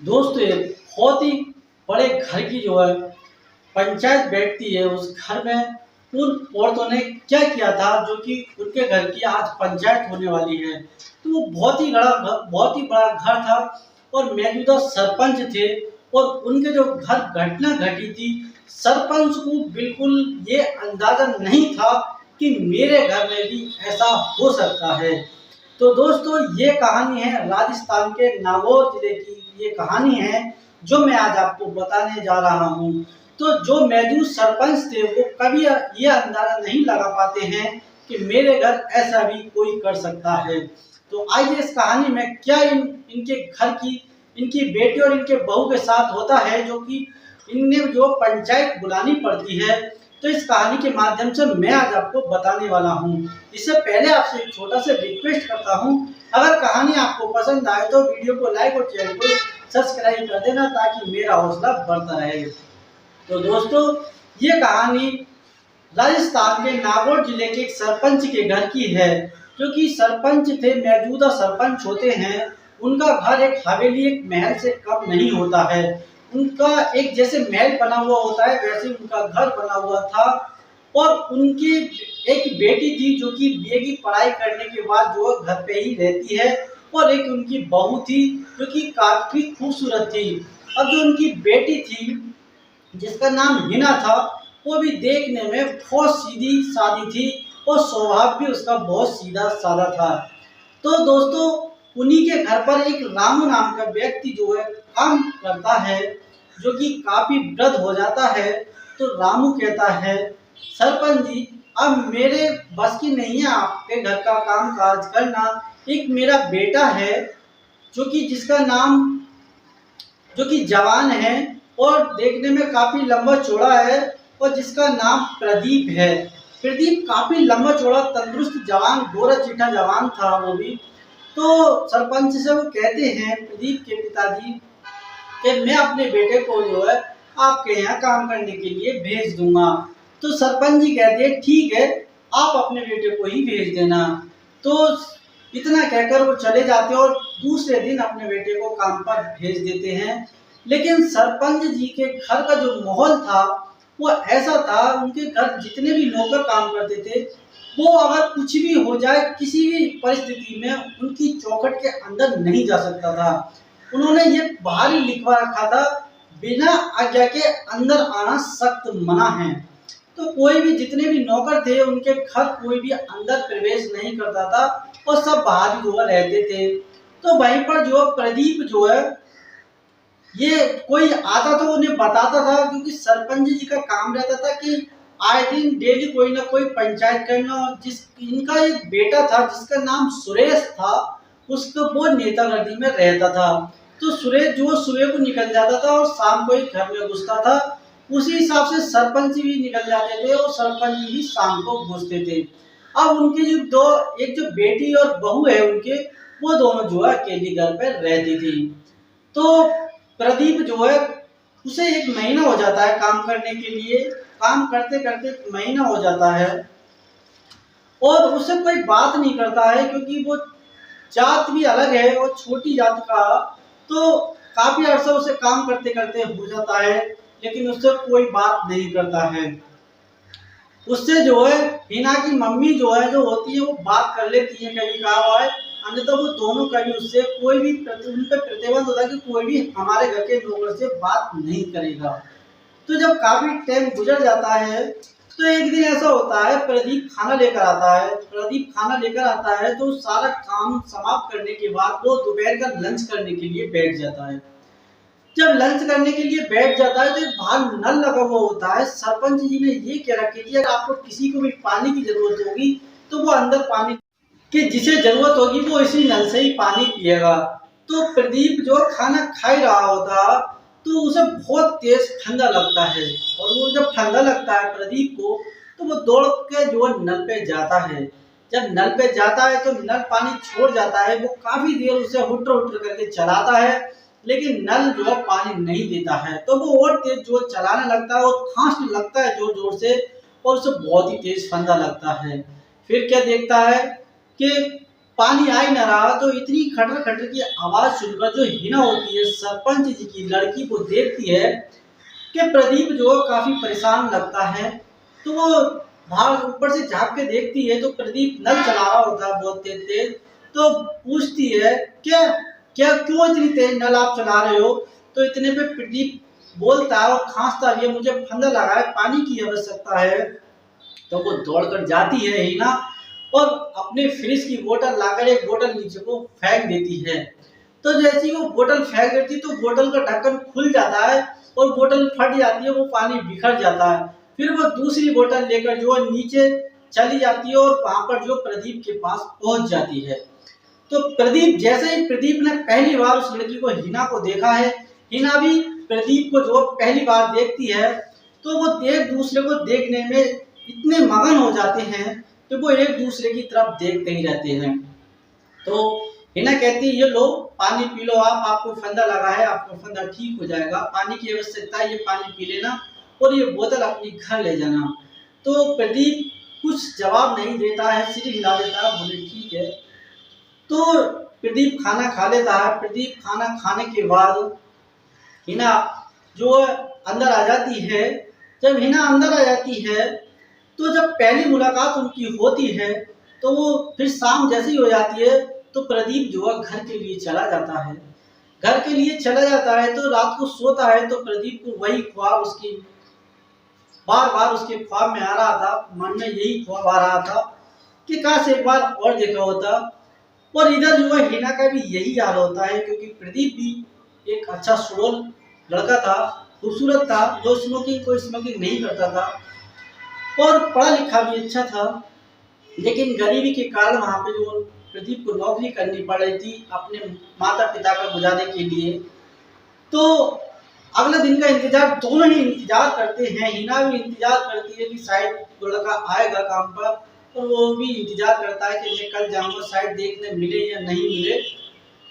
दोस्तों एक बहुत ही बड़े घर की जो है पंचायत बैठती है। उस घर में उन औरतों ने क्या किया था जो कि उनके घर की आज पंचायत होने वाली है। तो वो बहुत ही बड़ा घर था और मौजूदा सरपंच थे और उनके जो घर घटना घटी थी, सरपंच को बिल्कुल ये अंदाजा नहीं था कि मेरे घर में भी ऐसा हो सकता है। तो दोस्तों ये कहानी है राजस्थान के नागौर जिले की। ये कहानी है जो मैं आज आपको बताने जा रहा हूँ। तो जो मौजूद सरपंच थे वो कभी ये अंदाजा नहीं लगा पाते हैं कि मेरे घर ऐसा भी कोई कर सकता है। तो आइए इस कहानी में क्या इनके घर की इनकी बेटी और इनके बहू के साथ होता है जो कि इन्हें जो पंचायत बुलानी पड़ती है। तो इस कहानी के माध्यम से मैं आज आपको बताने वाला हूँ। इससे पहले आपसे एक छोटा सा रिक्वेस्ट करता हूँ, अगर कहानी आपको पसंद आए तो वीडियो को लाइक और चैनल को सब्सक्राइब कर देना ताकि मेरा हौसला बढ़ता रहे। तो दोस्तों ये कहानी राजस्थान के नागौर जिले के एक सरपंच के घर की है। जो कि सरपंच थे, मौजूदा सरपंच होते हैं, उनका घर एक हवेली एक महल से कम नहीं होता है। उनका एक जैसे महल बना हुआ होता है वैसे उनका घर बना हुआ था। और उनकी एक बेटी थी जो कि बीए की पढ़ाई करने के बाद जो घर पे ही रहती है, और एक उनकी बहू थी जो कि काफी खूबसूरत थी। अब जो उनकी बेटी थी जिसका नाम हिना था, वो भी देखने में बहुत सीधी सादी थी और स्वभाव भी उसका बहुत सीधा साधा था। तो दोस्तों उन्हीं के घर पर एक रामू नाम का व्यक्ति जो है काम करता है, जो कि काफी वृद्ध हो जाता है। तो रामू कहता है, सरपंच जी अब मेरे बस की नहीं है आपके घर का काम काज करना। एक मेरा बेटा है जो कि जिसका नाम जो कि जवान है और देखने में काफी लंबा चौड़ा है, और जिसका नाम प्रदीप है। प्रदीप काफी लंबा चौड़ा तंदुरुस्त जवान गोरा चिट्टा जवान था वो भी। तो सरपंच से वो कहते हैं प्रदीप के पिताजी कि मैं अपने बेटे को जो है आपके यहाँ काम करने के लिए भेज दूंगा। तो सरपंच जी कहते हैं ठीक है, आप अपने बेटे को ही भेज देना। तो इतना कहकर वो चले जाते हैं और दूसरे दिन अपने बेटे को काम पर भेज देते हैं। लेकिन सरपंच जी के घर का जो माहौल था वो ऐसा था, उनके घर जितने भी नौकर काम करते थे वो अगर कुछ भी हो जाए किसी भी परिस्थिति में उनकी चौखट के अंदर नहीं जा सकता था। उन्होंने ये बाहर ही लिखवा रखा था, बिना आज्ञा के अंदर आना सख्त मना है। तो कोई भी जितने भी नौकर थे उनके घर कोई भी अंदर प्रवेश नहीं करता था और सब बाहर ही जो रहते थे। तो वहीं पर जो प्रदीप जो है ये कोई आता तो उन्हें बताता था, क्योंकि सरपंच जी का काम रहता था कि आए दिन डेली कोई ना कोई पंचायत करना। और जिस इनका एक बेटा था जिसका नाम सुरेश था, उसको वो नेतागढ़ी में रहता था। तो सुरेश जो सुबह को निकल जाता था और शाम को ही घर में घुसता था। उसी हिसाब से सरपंच जी भी निकल जाते थे और सरपंच जी भी शाम को घुसते थे। अब उनकी जो दो एक जो बेटी और बहू है उनके, वो दोनों जो है अकेली घर पर रहती थी। तो प्रदीप जो है उसे एक महीना हो जाता है काम करने के लिए, काम करते करते एक महीना हो जाता है और उससे कोई बात नहीं करता है, क्योंकि वो जात भी अलग है और छोटी जात का। तो काफी अरसा उसे काम करते करते हो जाता है, लेकिन उससे कोई बात नहीं करता है। उससे जो है हिना की मम्मी जो है जो होती है वो बात कर लेती है कभी कभार है, अन्यथा वो दोनों कभी उससे कोई भी उन पर प्रतिबंध होता है कि कोई भी हमारे घर के नौकर से बात नहीं करेगा। तो जब काफी टाइम गुजर जाता है तो एक दिन ऐसा होता है, प्रदीप खाना लेकर आता है। प्रदीप खाना लेकर आता है तो सारा काम समाप्त करने के बाद वो दोपहर का लंच करने के लिए बैठ जाता है। जब लंच करने के लिए बैठ जाता है तो एक बाहर नल लगा हुआ होता है। सरपंच जी ने ये कह रखी थी अगर आपको किसी को भी पानी की जरूरत होगी तो वो अंदर पानी कि जिसे जरूरत होगी वो इसी नल से ही पानी पिएगा। तो प्रदीप जो खाना खा ही रहा होता तो उसे बहुत तेज ठंडा लगता है, और वो जब ठंडा लगता है प्रदीप को तो वो दौड़ के जो नल पे जाता है। जब नल पे जाता है तो नल पानी छोड़ जाता है। वो काफी देर उसे हुटर हुटर करके चलाता है, लेकिन नल जो है पानी नहीं देता है। तो वो और तेज जो चलाने लगता है और खांसने लगता है जोर जोर से, और उसे बहुत ही तेज फंदा लगता है। फिर क्या देखता है कि पानी आ ही ना रहा, तो इतनी खटर खटर की आवाज सुनकर जो हिना होती है सरपंच जी की लड़की को देखती है कि प्रदीप जो काफी परेशान लगता है। तो वो बाहर ऊपर से झांक के देखती है तो प्रदीप नल चला रहा होता है बहुत तेज तेज। तो पूछती है क्या क्या क्यों इतनी तेज नल आप चला रहे हो। तो इतने पे प्रदीप बोलता है और खांसता भी है, मुझे फंदा लगा है, पानी की आवश्यकता है। तो वो दौड़कर जाती है हिना और अपने फ्रिज की बोतल लाकर एक बोतल नीचे को फेंक देती है। तो जैसे ही वो बोतल फेंक देती तो बोतल का ढक्कन खुल जाता है और बोतल फट जाती है, वो पानी बिखर जाता है। फिर वो दूसरी बोतल लेकर जो है नीचे चली जाती है और वहां पर जो प्रदीप के पास पहुंच जाती है। तो प्रदीप जैसे ही प्रदीप ने पहली बार उस लड़की को हिना को देखा है, हिना भी प्रदीप को जो पहली बार देखती है, तो वो एक दूसरे को देखने में इतने मगन हो जाते हैं कि वो एक दूसरे की तरफ देखते ही रहते हैं। तो हिना कहती है ये लो पानी पी लो आप, आपको फंदा लगा है, आपका फंदा ठीक हो जाएगा, पानी की आवश्यकता है, ये पानी पी लेना और ये बोतल अपनी घर ले जाना। तो प्रदीप कुछ जवाब नहीं देता है, सिर हिला देता है, बोले ठीक है। तो प्रदीप खाना खा लेता है। प्रदीप खाना खाने के बाद हिना जो अंदर आ जाती है। जब हिना अंदर आ जाती है तो जब पहली मुलाकात उनकी होती है तो वो फिर शाम जैसी हो जाती है तो प्रदीप जो है घर के लिए चला जाता है। घर के लिए चला जाता है तो रात को सोता है तो प्रदीप को वही ख्वाब उसकी बार बार उसके ख्वाब में आ रहा था, मन में यही ख्वाब आ रहा था कि काश एक बार और देखा होता। और इधर जो है हिना का भी यही हाल होता है क्योंकि प्रदीप भी एक अच्छा सुडौल लड़का था, खूबसूरत था, जो कोई स्मोकिंग नहीं करता था और पढ़ा लिखा भी अच्छा था। लेकिन गरीबी के कारण वहाँ पे जो प्रदीप को नौकरी करनी पड़ रही थी अपने माता पिता का गुजारे के लिए। तो अगले दिन का इंतजार दोनों ही इंतजार करते हैं। हिना भी इंतजार करती है कि शायद वो लड़का आएगा काम पर, और वो भी इंतजार करता है कि मैं कल जाऊंगा शायद देखने मिले या नहीं मिले।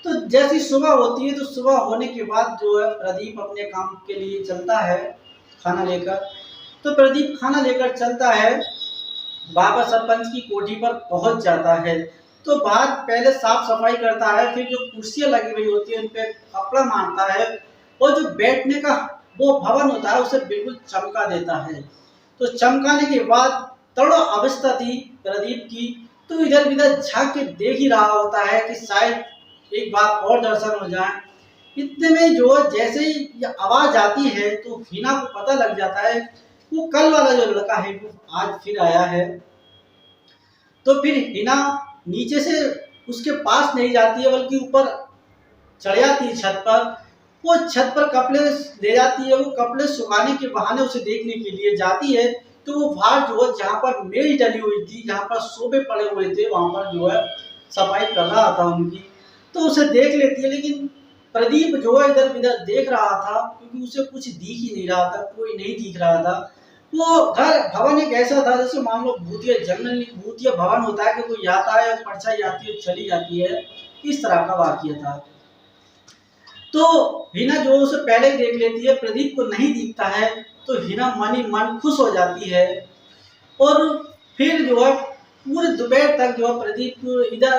तो जैसी सुबह होती है तो सुबह होने के बाद जो है प्रदीप अपने काम के लिए चलता है खाना लेकर। तो प्रदीप खाना लेकर चलता है, बाबा सरपंच की कोठी पर पहुंच जाता है। तो बाहर पहले साफ सफाई करता है, फिर जो कुर्सियां लगी हुई होती है उन पे कपड़ा मारता है और जो बैठने का वो भवन होता है उसे बिल्कुल चमका देता है। तो चमकाने के बाद तड़ो अवस्था थी प्रदीप की, तो इधर उधर झांक के देख ही रहा होता है कि शायद एक बार और दर्शन हो जाए। इतने में जो जैसे ही ये आवाज आती है तो हिना को पता लग जाता है वो कल वाला जो लड़का है वो आज फिर आया है। तो फिर हिना नीचे से उसके पास नहीं जाती है बल्कि ऊपर चढ़ जाती है छत पर। वो छत पर कपड़े ले जाती है, वो कपड़े सुखाने के बहाने उसे देखने के लिए जाती है। तो वो बाहर जो है जहाँ पर मेज डली हुई थी, जहाँ पर सोफे पड़े हुए थे, वहां पर जो है सफाई कर रहा था उनकी। तो उसे देख लेती है, लेकिन प्रदीप जो है इधर उधर देख रहा था क्योंकि उसे कुछ दिख ही नहीं रहा था, कोई नहीं दिख रहा था। वो घर भवन एक ऐसा था जैसे मान लो भूतिया जंगल भूतिया भवन होता है कि कोई आता है परछाई आती है चली जाती है, इस तरह का वाकया था। तो हिना जो उसे पहले ही देख लेती है, प्रदीप को नहीं दिखता है, तो हिना मन ही मन खुश हो जाती है। और फिर जो है पूरे दोपहर तक जो है प्रदीप इधर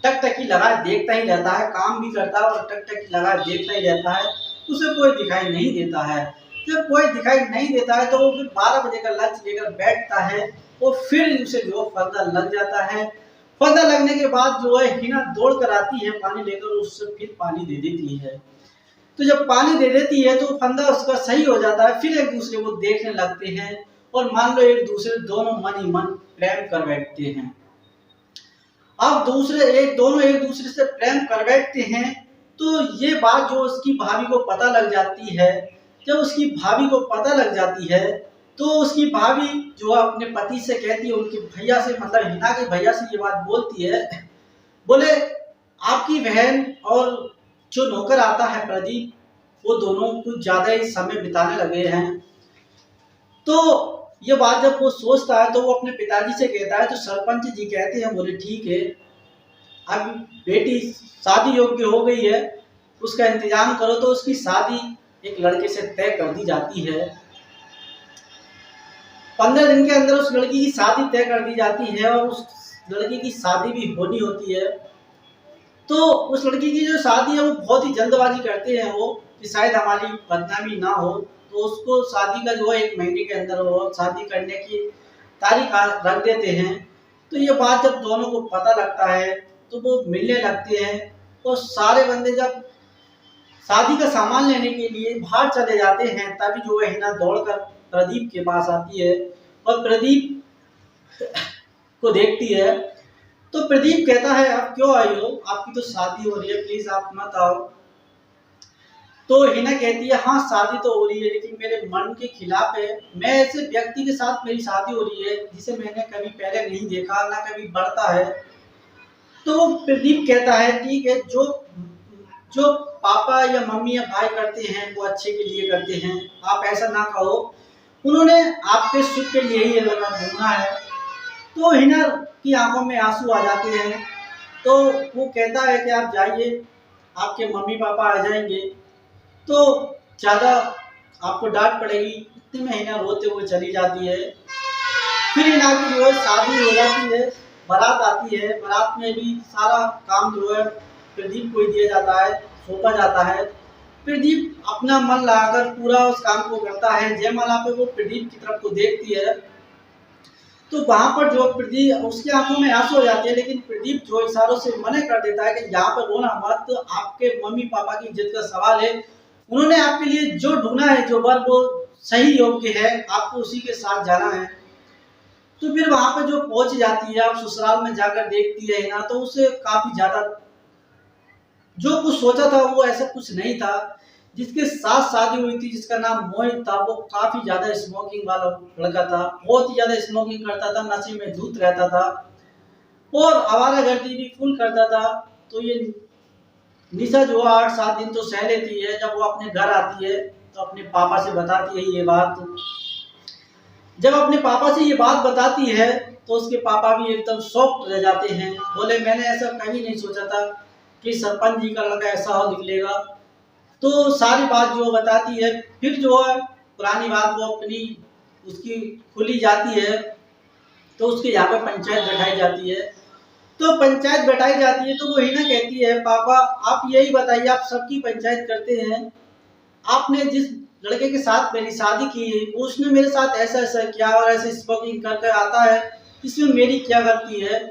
टकटकी लगा देखता ही रहता है, काम भी करता है और टकटकी लगा देखता ही रहता है, उसे कोई दिखाई नहीं देता है। जब कोई दिखाई नहीं देता है तो वो फिर 12 बजे का लंच लेकर बैठता है और फिर उसे जो फंदा लग जाता है। फंदा लगने के बाद जो है हिना दौड़ कर आती है पानी लेकर, उससे फिर पानी दे देती है। तो जब पानी दे देती है तो फंदा उसका सही हो जाता है, फिर एक दूसरे को देखने लगते हैं और मान लो एक दूसरे दोनों मन ही मन प्रेम कर बैठते हैं। अब दोनों एक दूसरे से प्रेम कर बैठते हैं। तो ये बात जो उसकी भाभी को पता लग जाती है, जब उसकी भाभी को पता लग जाती है तो उसकी भाभी जो अपने पति से कहती है, उनके भैया से मतलब हिना के भैया से ये बात बोलती है, बोले आपकी बहन और जो नौकर आता है प्रदीप, वो दोनों कुछ ज्यादा ही समय बिताने लगे हैं। तो ये बात जब वो सोचता है तो वो अपने पिताजी से कहता है, तो सरपंच जी कहते हैं बोले ठीक है, अब बेटी शादी योग्य हो गई है, उसका इंतजाम करो। तो उसकी शादी एक लड़के से तय कर दी जाती है। 15 दिन के अंदर उस लड़की की शादी तय कर दी जाती है और उस लड़की की शादी भी होनी होती है, तो उस लड़की की जो शादी है वो बहुत ही जल्दबाजी करते हैं वो, कि शायद हमारी बदनामी ना हो, तो उसको शादी का जो है 1 महीने के अंदर वो शादी करने की तारीख रख देते हैं। तो ये बात जब दोनों को पता लगता है तो वो मिलने लगते हैं, और सारे बंदे जब शादी का सामान लेने के लिए बाहर चले जाते हैं, तभी जो है हिना दौड़कर प्रदीप के पास आती है और प्रदीप को देखती है। तो प्रदीप कहता है, आप क्यों आई हो, आपकी तो शादी हो रही है, प्लीज आप मत आओ। तो हिना कहती है, हाँ शादी तो हो रही है, लेकिन मेरे मन के खिलाफ है। मैं ऐसे व्यक्ति के साथ मेरी शादी हो रही है जिसे मैंने कभी पहले नहीं देखा, ना कभी बढ़ता है। तो प्रदीप कहता है, ठीक है, जो जो पापा या मम्मी या भाई करते हैं वो अच्छे के लिए करते हैं, आप ऐसा ना कहो, उन्होंने आपके सुख के लिए ही ये लगा ढूंढना है। तो हिना की आंखों में आंसू आ जाते हैं। तो वो कहता है कि आप जाइए, आपके मम्मी पापा आ जाएंगे तो ज़्यादा आपको डांट पड़ेगी। इतने में हिना रोते हुए चली जाती है। फिर हिना की जो है शादी हो जाती है, बारात आती है। बारात में भी सारा काम जो है प्रदीप को ही दिया जाता है, सौंपा जाता है। प्रदीप अपना मन लगाकर पूरा उस काम को करता है। जयमाला पे वो प्रदीप की तरफ को देखती है, तो वहां पर जो प्रदीप, उसकी आंखों में आंसू हो जाते हैं, लेकिन प्रदीप जो इशारों से मना कर देता है कि यहाँ पर रोना मत, आपके मम्मी पापा की इज्जत का सवाल है, उन्होंने आपके लिए जो ढूंढा है, जो वर वो सही योग्य है, आपको उसी के साथ जाना है। तो फिर वहां पर जो पहुंच जाती है, अब ससुराल में जाकर देखती है ना, तो उसे काफी ज्यादा, जो कुछ सोचा था वो ऐसा कुछ नहीं था। जिसके साथ शादी हुई थी, जिसका नाम मोहित था, वो काफी ज्यादा स्मोकिंग वाला लड़का था, बहुत ही ज्यादा स्मोकिंग करता था, नशे में धुत रहता था और आवारागर्दी भी फुल करता था। तो ये निशा जो 8-7 दिन तो सह लेती है। जब वो अपने घर आती है तो अपने पापा से बताती है ये बात। जब अपने पापा से ये बात बताती है तो उसके पापा भी एकदम शॉक्ड रह जाते हैं। बोले, मैंने ऐसा कभी नहीं सोचा था कि सरपंच जी का लड़का ऐसा हो निकलेगा। तो सारी बात जो बताती है, फिर जो है पुरानी बात वो अपनी उसकी खुली जाती है। तो उसके यहाँ पे पंचायत बैठाई जाती है। तो पंचायत बैठाई जाती है तो वो हिना कहती है, पापा आप यही बताइए, आप सबकी पंचायत करते हैं, आपने जिस लड़के के साथ मेरी शादी की है उसने मेरे साथ ऐसा ऐसा किया और ऐसे स्मोकिंग करके आता है, इसमें मेरी क्या गलती है।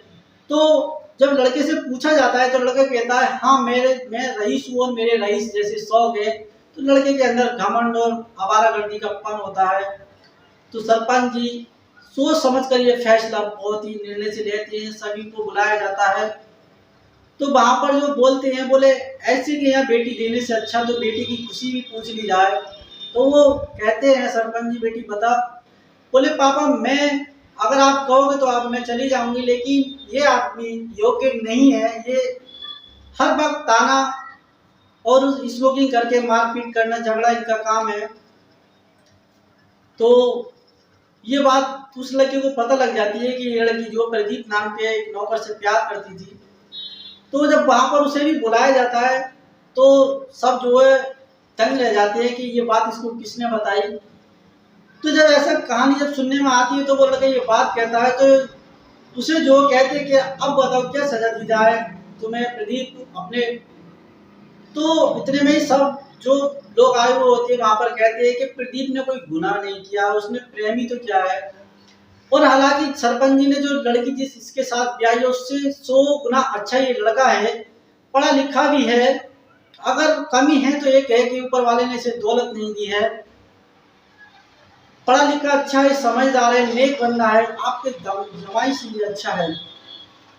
तो जब लड़के से पूछा जाता है तो लड़का कहता है, हाँ मैं रईस हूँ और मेरे रईस जैसे शौक है। तो लड़के के अंदर घमंड और आवारागर्दी का पन होता है। तो सरपंच जी सोच समझ कर ये फैसला बहुत ही निर्णय से लेते हैं। सभी को बुलाया जाता है। तो वहां पर जो बोलते हैं, बोले ऐसे कि यहाँ बेटी देने से अच्छा तो बेटी की खुशी भी पूछ ली जाए। तो वो कहते हैं, सरपंच जी बेटी बता। बोले, पापा मैं, अगर आप कहोगे तो आप, मैं चली जाऊंगी, लेकिन ये आदमी योग्य नहीं है, ये हर वक्त ताना और स्मोकिंग करके मारपीट करना, झगड़ा इनका काम है। तो ये बात उस लड़के को पता लग जाती है कि ये लड़की जो प्रदीप नाम के एक नौकर से प्यार करती थी। तो जब वहां पर उसे भी बुलाया जाता है तो सब जो है तंग रह जाते हैं कि ये बात इसको किसने बताई। तो जब ऐसा कहानी जब सुनने में आती है तो वो लड़का ये बात कहता है, तो उसे जो कहते हैं कि अब बताओ क्या सजा दी जाए तुम्हें प्रदीप अपने। तो इतने में ही सब जो लोग आए हुए होते हैं वहां पर कहते हैं कि प्रदीप ने कोई गुनाह नहीं किया, उसने प्रेम ही तो किया है। और हालांकि सरपंच जी ने जो लड़की जिस इसके साथ ब्याह है उससे 100 गुना अच्छा ये लड़का है, पढ़ा लिखा भी है। अगर कमी है तो एक है कि ऊपर वाले ने इसे दौलत नहीं दी है। पढ़ा लिखा अच्छा है, समझदार है, नेक बंदा है, आपके जमाई से भी अच्छा है।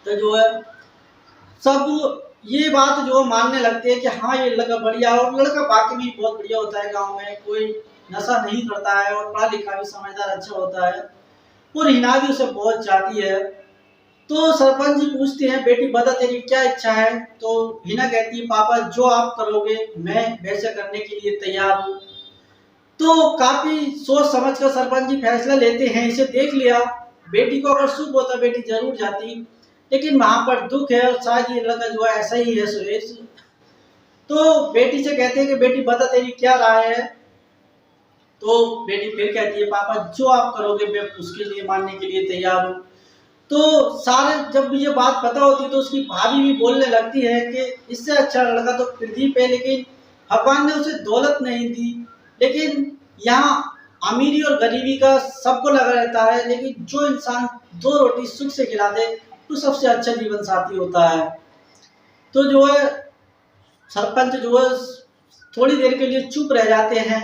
तो जो है सब ये बात जो मानने लगते हैं कि हाँ ये लड़का बढ़िया है। और लड़का बाकी में बहुत बढ़िया होता है, गांव में कोई नशा नहीं करता है और पढ़ा लिखा भी समझदार अच्छा होता है। और हिना भी उसे बहुत चाहती है। तो सरपंच जी पूछते हैं, बेटी बता तेरी क्या इच्छा है। तो हिना कहती है, पापा जो आप करोगे मैं वैसे करने के लिए तैयार हूँ। तो काफी सोच समझ कर सरपंच जी फैसला लेते हैं। इसे देख लिया, बेटी को अगर सुख होता बेटी जरूर जाती, लेकिन वहां पर दुख है और शायद ये लड़का जो है ऐसा ही है सुरेश। तो बेटी से कहते हैं कि बेटी बता तेरी क्या राय है। तो बेटी फिर कहती है, पापा जो आप करोगे मैं उसके लिए मानने के लिए तैयार हूँ। तो सारे जब ये बात पता होती है तो उसकी भाभी भी बोलने लगती है कि इससे अच्छा लड़का तो प्रदीप है, लेकिन भगवान ने उसे दौलत नहीं दी। लेकिन यहाँ अमीरी और गरीबी का सबको लगा रहता है, लेकिन जो इंसान दो रोटी सुख से खिला दे वो सबसे अच्छा जीवन साथी होता है। तो जो है सरपंच जो है थोड़ी देर के लिए चुप रह जाते हैं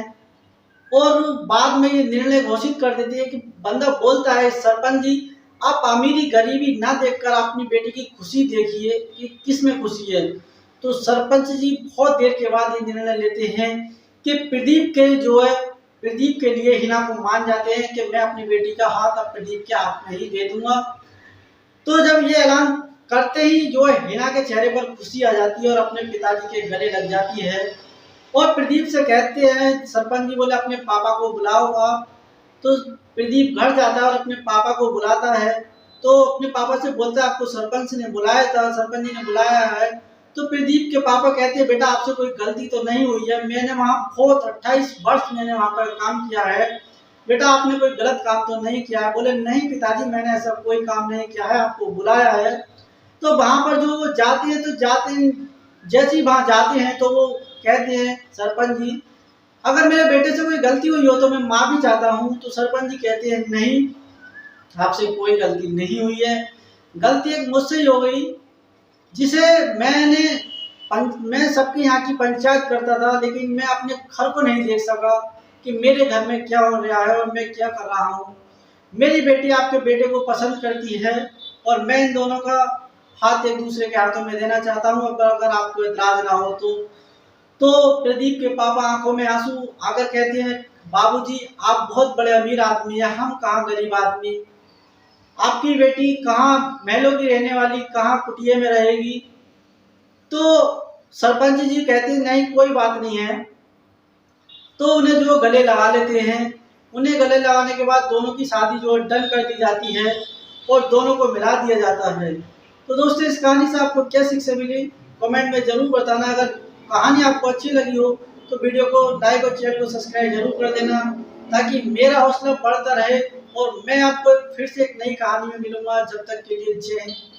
और बाद में ये निर्णय घोषित कर देते हैं कि बंदा बोलता है, सरपंच जी आप अमीरी गरीबी ना देखकर अपनी बेटी की खुशी देखिए कि किस में खुशी है। तो सरपंच जी बहुत देर के बाद ये निर्णय लेते हैं कि प्रदीप के लिए हिना को मान जाते हैं कि मैं अपनी बेटी का हाथ अब प्रदीप के हाथ में ही दे दूंगा। तो जब ये ऐलान करते ही जो है हिना के चेहरे पर खुशी आ जाती है और अपने पिताजी के गले लग जाती है और प्रदीप से कहते हैं, सरपंच जी बोले अपने पापा को बुलाओ आप। तो प्रदीप घर जाता है और अपने पापा को बुलाता है। तो अपने पापा से बोलता है आपको सरपंच ने बुलाया था, सरपंच जी ने बुलाया है। तो प्रदीप के पापा कहते हैं बेटा आपसे कोई गलती तो नहीं हुई है, मैंने वहाँ बहुत 28 वर्ष मैंने वहाँ पर काम किया है, बेटा आपने कोई गलत काम तो नहीं किया है। बोले नहीं पिताजी मैंने ऐसा कोई काम नहीं किया है, आपको बुलाया है। तो वहाँ पर जो वो जाते हैं तो जाते हैं, जैसे ही वहाँ जाते हैं तो वो कहते हैं सरपंच जी अगर मेरे बेटे से कोई गलती हुई हो तो मैं माफी चाहता हूँ। तो सरपंच जी कहते हैं नहीं आपसे कोई गलती नहीं हुई है, गलती एक मुझसे ही हो गई जिसे मैं सबके यहाँ की पंचायत करता था, लेकिन मैं अपने घर को नहीं देख सका कि मेरे घर में क्या हो रहा है और मैं क्या कर रहा हूँ। मेरी बेटी आपके बेटे को पसंद करती है और मैं इन दोनों का हाथ एक दूसरे के हाथों में देना चाहता हूँ, अगर आपको एतराज ना हो तो। तो प्रदीप के पापा आंखों में आंसू आकर कहते हैं बाबूजी आप बहुत बड़े अमीर आदमी हैं, हम कहाँ गरीब आदमी, आपकी बेटी कहाँ महलों की रहने वाली कहाँ कुटिया में रहेगी। तो सरपंच जी कहते हैं नहीं कोई बात नहीं है। तो उन्हें जो गले लगा लेते हैं, उन्हें गले लगाने के बाद दोनों की शादी जो डन कर दी जाती है और दोनों को मिला दिया जाता है। तो दोस्तों इस कहानी से आपको क्या शिक्षा मिली कमेंट में जरूर बताना। अगर कहानी आपको अच्छी लगी हो तो वीडियो को लाइक और चैनल को सब्सक्राइब जरूर कर देना ताकि मेरा हौसला बढ़ता रहे और मैं आपको फिर से एक नई कहानी में मिलूंगा। जब तक के लिए जय हिंद।